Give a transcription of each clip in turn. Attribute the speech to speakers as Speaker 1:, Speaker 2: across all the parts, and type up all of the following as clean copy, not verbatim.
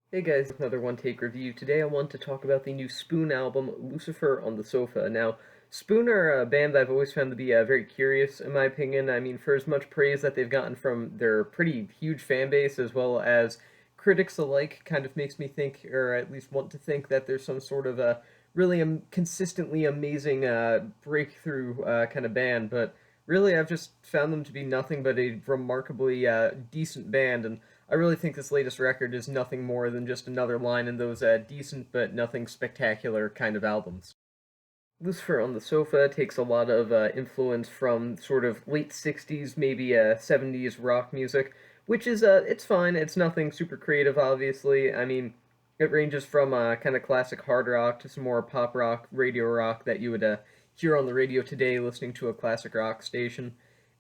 Speaker 1: Hey guys, another One Take review. Today I want to talk about the new Spoon album, Lucifer on the Sofa. Now, Spoon are a band that I've always found to be very curious, in my opinion. I mean, for as much praise that they've gotten from their pretty huge fan base, as well as critics alike, kind of makes me think, or at least want to think, that there's some sort of really consistently amazing breakthrough kind of band. But really, I've just found them to be nothing but a remarkably decent band, and I really think this latest record is nothing more than just another line in those decent but nothing spectacular kind of albums. Lucifer on the Sofa takes a lot of influence from sort of late 60s, maybe 70s rock music, which is, it's fine. It's nothing super creative, obviously. I mean, it ranges from kind of classic hard rock to some more pop rock, radio rock that you would hear on the radio today listening to a classic rock station.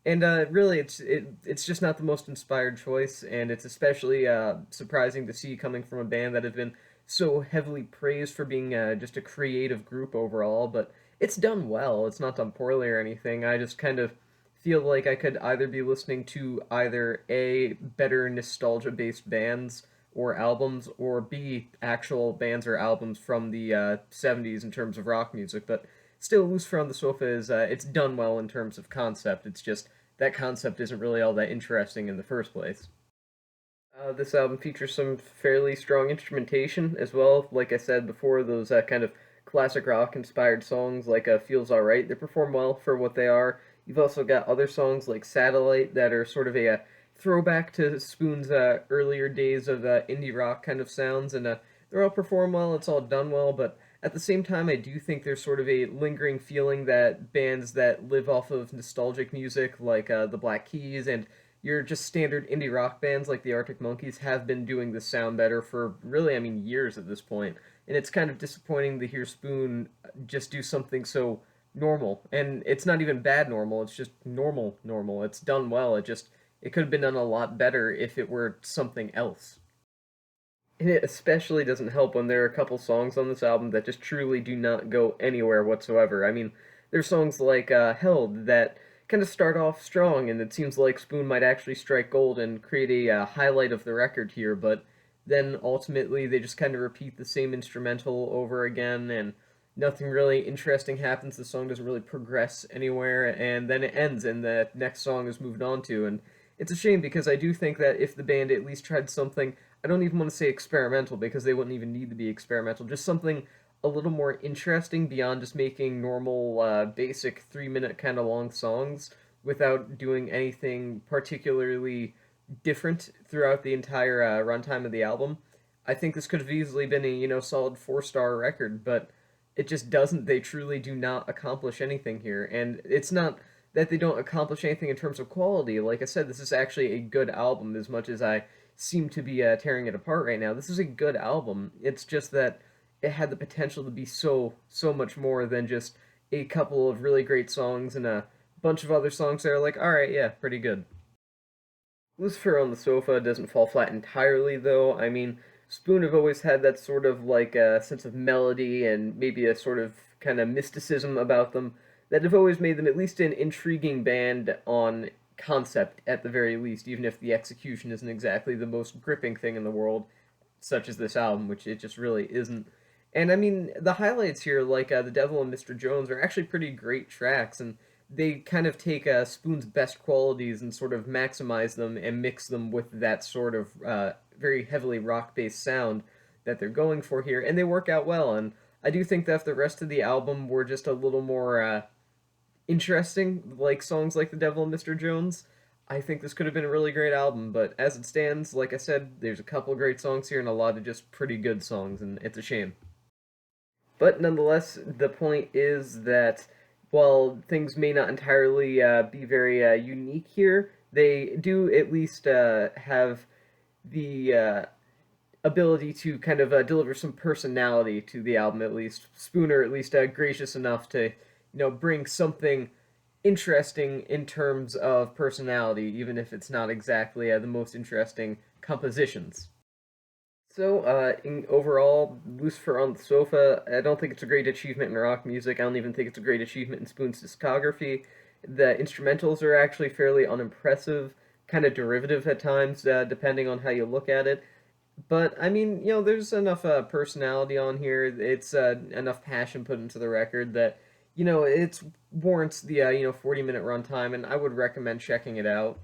Speaker 1: And really, it's just not the most inspired choice, and it's especially surprising to see coming from a band that have been so heavily praised for being just a creative group overall. But it's done well. It's not done poorly or anything. I just kind of feel like I could either be listening to either A, better nostalgia-based bands or albums, or B, actual bands or albums from the 70s in terms of rock music. But still, Lucifer on the Sofa is it's done well in terms of concept. It's just that concept isn't really all that interesting in the first place. This album features some fairly strong instrumentation as well. Like I said before, those kind of classic rock inspired songs like Feels Alright, they perform well for what they are. You've also got other songs like Satellite that are sort of a throwback to Spoon's earlier days of indie rock kind of sounds, and they're all performed well, it's all done well, but at the same time, I do think there's sort of a lingering feeling that bands that live off of nostalgic music, like the Black Keys and your just standard indie rock bands like the Arctic Monkeys, have been doing this sound better for really, I mean, years at this point. And it's kind of disappointing to hear Spoon just do something so normal. And it's not even bad normal, it's just normal. It's done well. It could have been done a lot better if it were something else. And it especially doesn't help when there are a couple songs on this album that just truly do not go anywhere whatsoever. I mean, there's songs like Held that kind of start off strong, and it seems like Spoon might actually strike gold and create a highlight of the record here, but then ultimately they just kind of repeat the same instrumental over again, and nothing really interesting happens. The song doesn't really progress anywhere, and then it ends, and the next song is moved on to, and it's a shame because I do think that if the band at least tried something, I don't even want to say experimental because they wouldn't even need to be experimental, just something a little more interesting beyond just making normal, basic 3 minute kind of long songs without doing anything particularly different throughout the entire runtime of the album. I think this could have easily been a solid 4 star record, but it just doesn't. They truly do not accomplish anything here, and it's not that they don't accomplish anything in terms of quality. Like I said, this is actually a good album. As much as I seem to be tearing it apart right now, this is a good album. It's just that it had the potential to be so much more than just a couple of really great songs and a bunch of other songs that are like, all right, yeah, pretty good. Lucifer on the Sofa doesn't fall flat entirely, though. I mean, Spoon have always had that sort of like a sense of melody and maybe a sort of kind of mysticism about them that have always made them at least an intriguing band on concept, at the very least, even if the execution isn't exactly the most gripping thing in the world, such as this album, which it just really isn't. And I mean, the highlights here, like The Devil and Mr. Jones, are actually pretty great tracks, and they kind of take Spoon's best qualities and sort of maximize them and mix them with that sort of very heavily rock based sound that they're going for here, and they work out well. And I do think that if the rest of the album were just a little more interesting, like songs like The Devil and Mr. Jones, I think this could have been a really great album. But as it stands, like I said, there's a couple of great songs here and a lot of just pretty good songs, and it's a shame. But nonetheless, the point is that while things may not entirely be very unique here, they do at least have the ability to kind of deliver some personality to the album. At least Spooner, at least gracious enough to bring something interesting in terms of personality, even if it's not exactly the most interesting compositions. So, overall, Lucifer on the Sofa, I don't think it's a great achievement in rock music. I don't even think it's a great achievement in Spoon's discography. The instrumentals are actually fairly unimpressive, kind of derivative at times, depending on how you look at it. But I mean, there's enough personality on here. It's enough passion put into the record that it's warrants the 40-minute runtime, and I would recommend checking it out.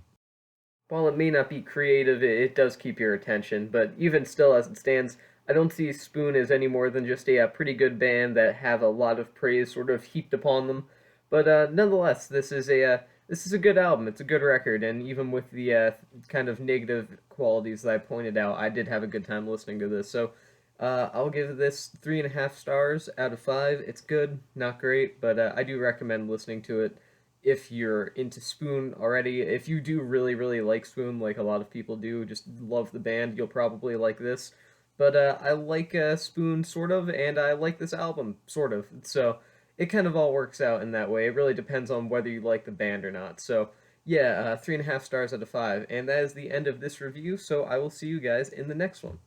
Speaker 1: While it may not be creative, it does keep your attention. But even still, as it stands, I don't see Spoon as any more than just a pretty good band that have a lot of praise sort of heaped upon them. But nonetheless, this is a good album. It's a good record, and even with the kind of negative qualities that I pointed out, I did have a good time listening to this. So I'll give this 3.5 stars out of 5. It's good, not great, but I do recommend listening to it if you're into Spoon already. If you do really, really like Spoon, like a lot of people do, just love the band, you'll probably like this. But I like Spoon, sort of, and I like this album, sort of. So it kind of all works out in that way. It really depends on whether you like the band or not. So yeah, 3.5 stars out of 5. And that is the end of this review, so I will see you guys in the next one.